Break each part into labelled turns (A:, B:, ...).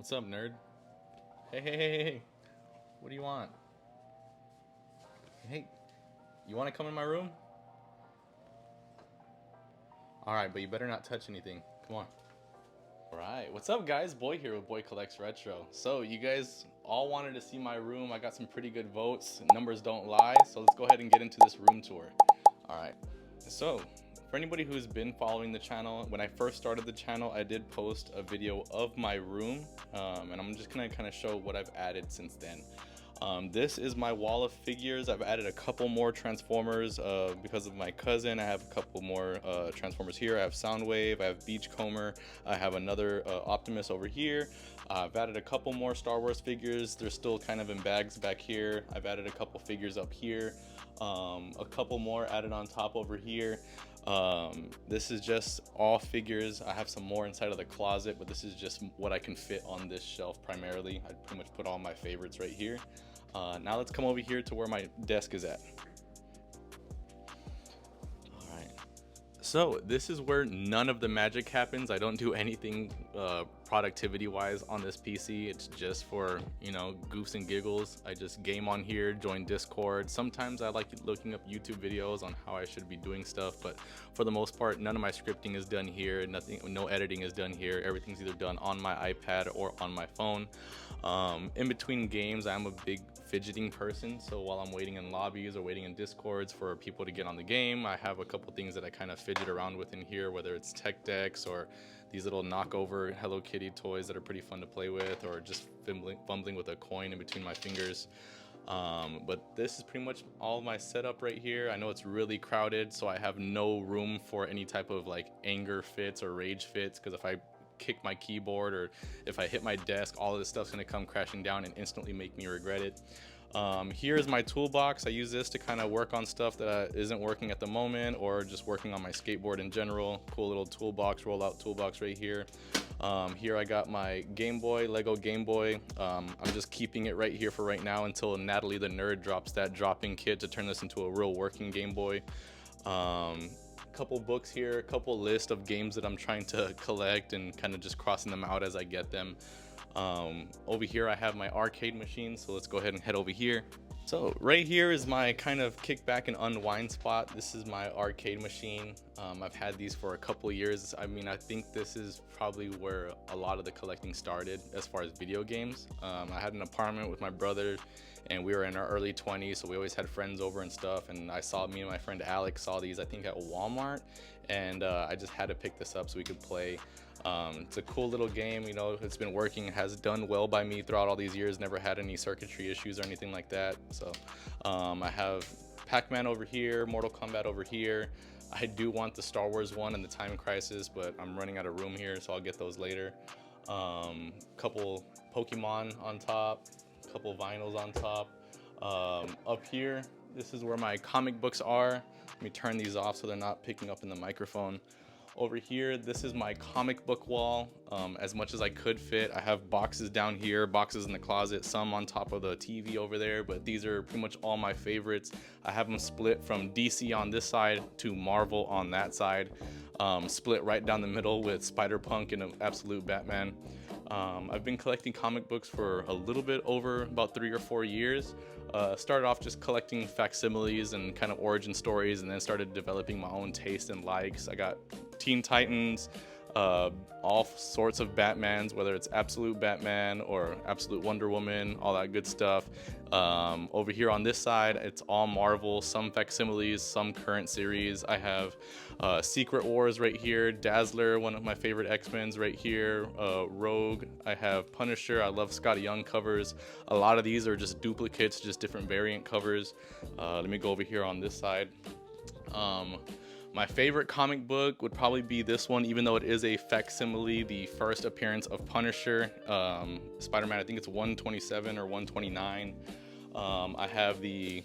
A: What's up, nerd? Hey. What do you want? Hey, you want to come in my room? Alright, but you better not touch anything. Come on. Alright, what's up, guys? Boy here with Boy Collects Retro. So, you guys all wanted to see my room. I got some pretty good votes. Numbers don't lie. So, let's go ahead and get into this room tour. Alright, so for anybody who's been following the channel, when I first started the channel, I did post a video of my room, and I'm just gonna kind of show what I've added since then. This is my wall of figures. I've added a couple more Transformers because of my cousin. I have a couple more Transformers here. I have Soundwave, I have Beachcomber, I have another Optimus over here. I've added a couple more Star Wars figures. They're still kind of in bags back here. I've added a couple figures up here. A couple more added on top over here. This is just all figures. I have some more inside of the closet, but this is just what I can fit on this shelf primarily. I pretty much put all my favorites right here. Now let's come over here to where my desk is at. So this is where none of the magic happens. I don't do anything productivity wise on this PC. It's just for, you know, goofs and giggles. I just game on here, join Discord. Sometimes I like looking up YouTube videos on how I should be doing stuff, but for the most part, none of my scripting is done here. No editing is done here. Everything's either done on my iPad or on my phone. In between games, I'm a big fidgeting person, so while I'm waiting in lobbies or waiting in Discords for people to get on the game, I have a couple things that I kind of fidget around with in here, whether it's tech decks or these little knockover Hello Kitty toys that are pretty fun to play with, or just fumbling with a coin in between my fingers. But this is pretty much all my setup right here. I know it's really crowded, so I have no room for any type of like anger fits or rage fits, because if I kick my keyboard or if I hit my desk, all of this stuff's gonna come crashing down and instantly make me regret it. Here's my toolbox. I use this to kind of work on stuff that isn't working at the moment, or just working on my skateboard in general. Cool little toolbox, roll out toolbox right here. Here I got my Game Boy, Lego Game Boy. I'm just keeping it right here for right now until Natalie the Nerd drops that drop-in kit to turn this into a real working Game Boy. Couple books here, a couple list of games that I'm trying to collect and kind of just crossing them out as I get them. Over here I have my arcade machine, so let's go ahead and head over here. So right here is my kind of kick back and unwind spot. This is my arcade machine. I've had these for a couple years. I mean, I think this is probably where a lot of the collecting started as far as video games. I had an apartment with my brother, and we were in our early 20s, so we always had friends over and stuff, and me and my friend Alex saw these, I think at Walmart, and I just had to pick this up so we could play. It's a cool little game, you know, it's been working, it has done well by me throughout all these years, never had any circuitry issues or anything like that. So I have Pac-Man over here, Mortal Kombat over here. I do want the Star Wars one and the Time Crisis, but I'm running out of room here, so I'll get those later. Couple Pokemon on top, couple vinyls on top. Up here, this is where my comic books are. Let me turn these off so they're not picking up in the microphone. Over here, this is my comic book wall, as much as I could fit. I have boxes down here, boxes in the closet, some on top of the TV over there, but these are pretty much all my favorites. I have them split from DC on this side to Marvel on that side, split right down the middle with Spider-Punk and an absolute Batman. I've been collecting comic books for a little bit over about 3 or 4 years. Started off just collecting facsimiles and kind of origin stories, and then started developing my own taste and likes. I got Teen Titans, all sorts of Batmans, whether it's Absolute Batman or Absolute Wonder Woman, all that good stuff. Over here on this side, it's all Marvel, some facsimiles, some current series. I have Secret Wars right here, Dazzler, one of my favorite X-Men's right here, Rogue. I have Punisher. I love Scotty Young covers. A lot of these are just duplicates, just different variant covers. Let me go over here on this side. My favorite comic book would probably be this one, even though it is a facsimile, the first appearance of Punisher, Spider-Man. I think it's 127 or 129. I have the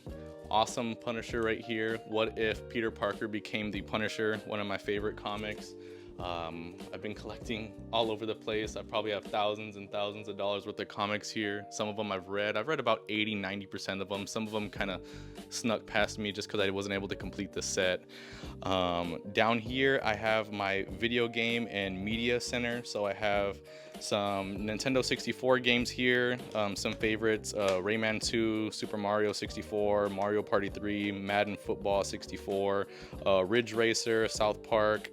A: awesome Punisher right here. What If Peter Parker Became the Punisher, one of my favorite comics. I've been collecting all over the place. I probably have thousands and thousands of dollars worth of comics here. Some of them I've read about 80-90% of them. Some of them kind of snuck past me just because I wasn't able to complete the set. Down here I have my video game and media center. So I have some Nintendo 64 games here, some favorites, Rayman 2, Super Mario 64, Mario Party 3, Madden Football 64, Ridge Racer, South Park,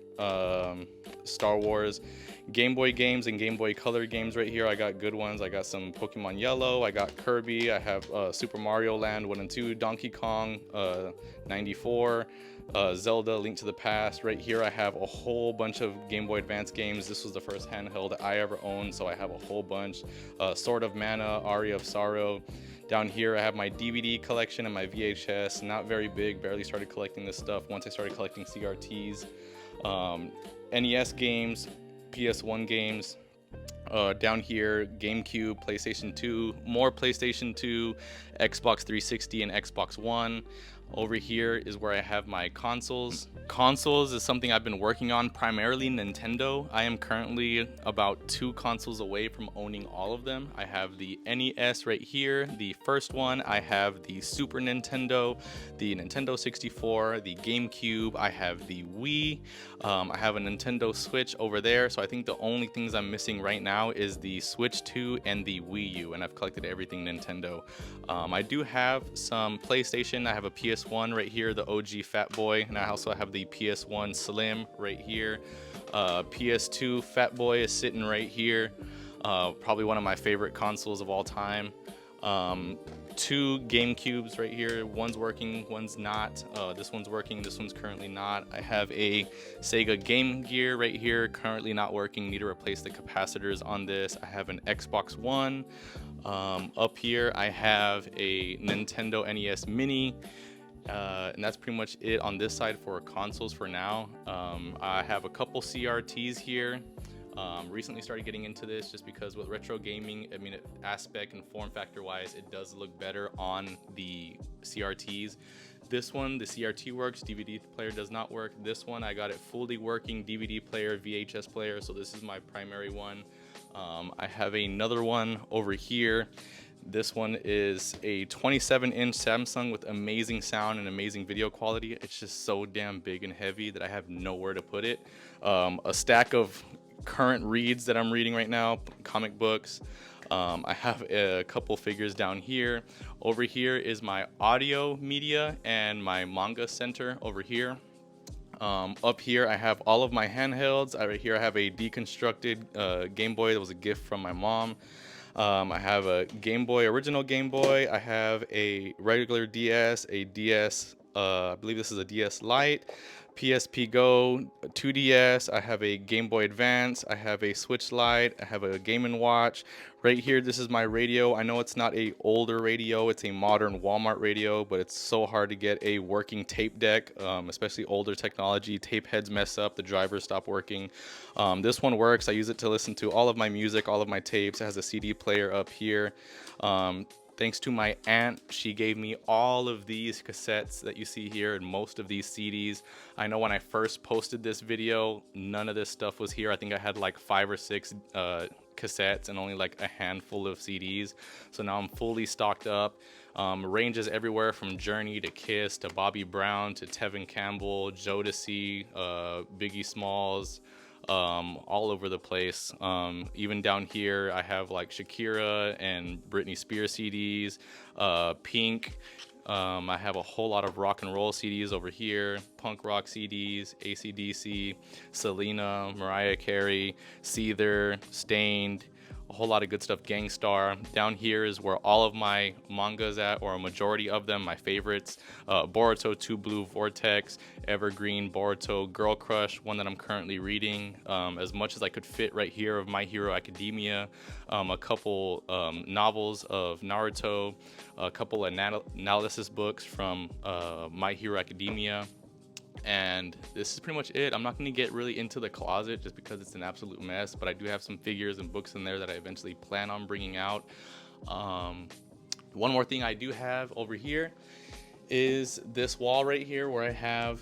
A: Star Wars. Game Boy games and Game Boy Color games right here. I got good ones. I got some Pokemon Yellow, I got Kirby, I have Super Mario Land 1 and 2, Donkey Kong 94, Zelda Link to the Past. Right here I have a whole bunch of Game Boy Advance games. This was the first handheld I ever owned, so I have a whole bunch. Sword of Mana, Aria of Sorrow. Down here I have my DVD collection and my VHS. Not very big, barely started collecting this stuff once I started collecting CRTs. NES games, PS1 games. Down here, GameCube, PlayStation 2, more PlayStation 2, Xbox 360 and Xbox One. Over here is where I have my consoles. Consoles is something I've been working on, primarily Nintendo. I am currently about 2 consoles away from owning all of them. I have the NES right here, the first one. I have the Super Nintendo, the Nintendo 64, the GameCube. I have the Wii. I have a Nintendo Switch over there. So I think the only things I'm missing right now is the Switch 2 and the Wii U, and I've collected everything Nintendo. I do have some PlayStation. I have a PS1 right here, the OG Fat Boy, and I also have the PS1 Slim right here. PS2 Fat Boy is sitting right here. Probably one of my favorite consoles of all time. 2 GameCubes right here. One's working, one's not. This one's working, this one's currently not. I have a Sega Game Gear right here, currently not working. Need to replace the capacitors on this. I have an Xbox One. Up here I have a Nintendo NES Mini. And that's pretty much it on this side for consoles for now. I have a couple CRTs here. Recently started getting into this just because with retro gaming, I mean, aspect and form factor wise, it does look better on the CRTs. This one, the CRT works, DVD player does not work. This one, I got it fully working, DVD player, VHS player, so this is my primary one. I have another one over here. This one is a 27-inch Samsung with amazing sound and amazing video quality. It's just so damn big and heavy that I have nowhere to put it. A stack of current reads that I'm reading right now, comic books. I have a couple figures down here. Over here is my audio media and my manga center over here. Up here I have all of my handhelds. Right here I have a deconstructed Game Boy that was a gift from my mom. I have a Game Boy, original Game Boy. I have a regular DS, a DS, I believe this is a DS Lite, PSP Go, 2DS. I have a Game Boy Advance. I have a Switch Lite. I have a Game & Watch. Right here, this is my radio. I know it's not a older radio. It's a modern Walmart radio, but it's so hard to get a working tape deck, especially older technology. Tape heads mess up. The drivers stop working. This one works. I use it to listen to all of my music, all of my tapes. It has a CD player up here. Thanks to my aunt, she gave me all of these cassettes that you see here and most of these CDs. I know when I first posted this video, none of this stuff was here. I think I had like 5 or 6 cassettes and only like a handful of CDs. So now I'm fully stocked up. Ranges everywhere from Journey to Kiss to Bobby Brown to Tevin Campbell, Jodeci, Biggie Smalls. All over the place. Even down here I have like Shakira and Britney Spears CDs, Pink. I have a whole lot of rock and roll CDs over here, punk rock CDs, AC/DC, Selena, Mariah Carey, Seether, Stained, a whole lot of good stuff, Gangstar. Down here is where all of my mangas at, or a majority of them, my favorites. Boruto 2 Blue Vortex, Evergreen, Boruto, Girl Crush, one that I'm currently reading, as much as I could fit right here of My Hero Academia, a couple novels of Naruto, a couple analysis books from My Hero Academia. And this is pretty much it. I'm not going to get really into the closet just because it's an absolute mess, but I do have some figures and books in there that I eventually plan on bringing out. One more thing I do have over here is this wall right here where I have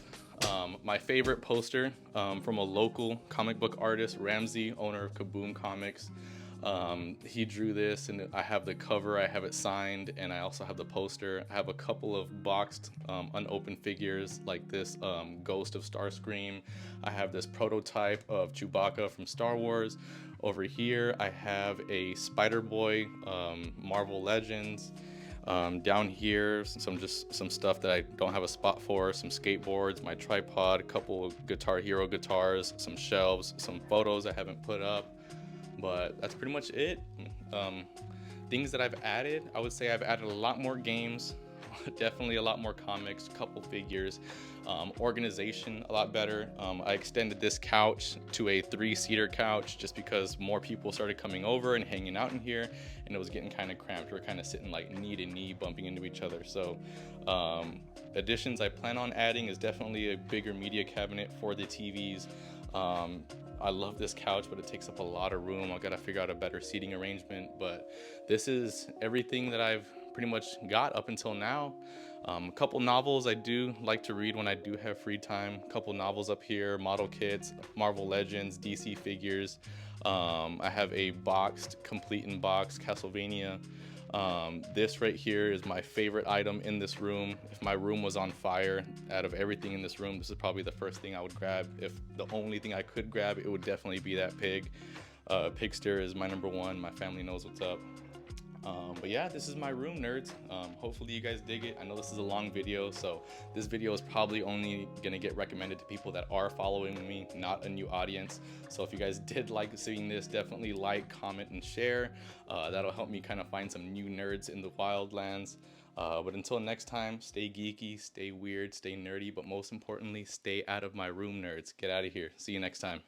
A: my favorite poster from a local comic book artist, Ramsey, owner of Kaboom Comics. He drew this, and I have the cover, I have it signed, and I also have the poster. I have a couple of boxed, unopened figures like this Ghost of Starscream. I have this prototype of Chewbacca from Star Wars. Over here, I have a Spider-Boy, Marvel Legends. Down here, some stuff that I don't have a spot for, some skateboards, my tripod, a couple of Guitar Hero guitars, some shelves, some photos I haven't put up, but that's pretty much it. Um, Things that I've added, I would say I've added a lot more games, definitely a lot more comics, a couple figures, organization a lot better. I extended this couch to a 3-seater couch just because more people started coming over and hanging out in here, and it was getting kind of cramped. We're kind of sitting like knee to knee, bumping into each other. So additions I plan on adding is definitely a bigger media cabinet for the TVs. I love this couch, but it takes up a lot of room. I gotta figure out a better seating arrangement, but this is everything that I've pretty much got up until now. A couple novels I do like to read when I do have free time. A couple novels up here, model kits, Marvel Legends, DC figures. I have a boxed, complete in box Castlevania. This right here is my favorite item in this room. If my room was on fire, out of everything in this room, this is probably the first thing I would grab. If the only thing I could grab, it would definitely be that pig. Pigster is my number one. My family knows what's up. But yeah, this is my room, nerds. Hopefully you guys dig it. I know this is a long video, so this video is probably only gonna get recommended to people that are following me, not a new audience. So if you guys did like seeing this, definitely like, comment, and share. That'll help me kind of find some new nerds in the wildlands. But until next time, stay geeky, stay weird, stay nerdy, but most importantly, stay out of my room, nerds. Get out of here. See you next time.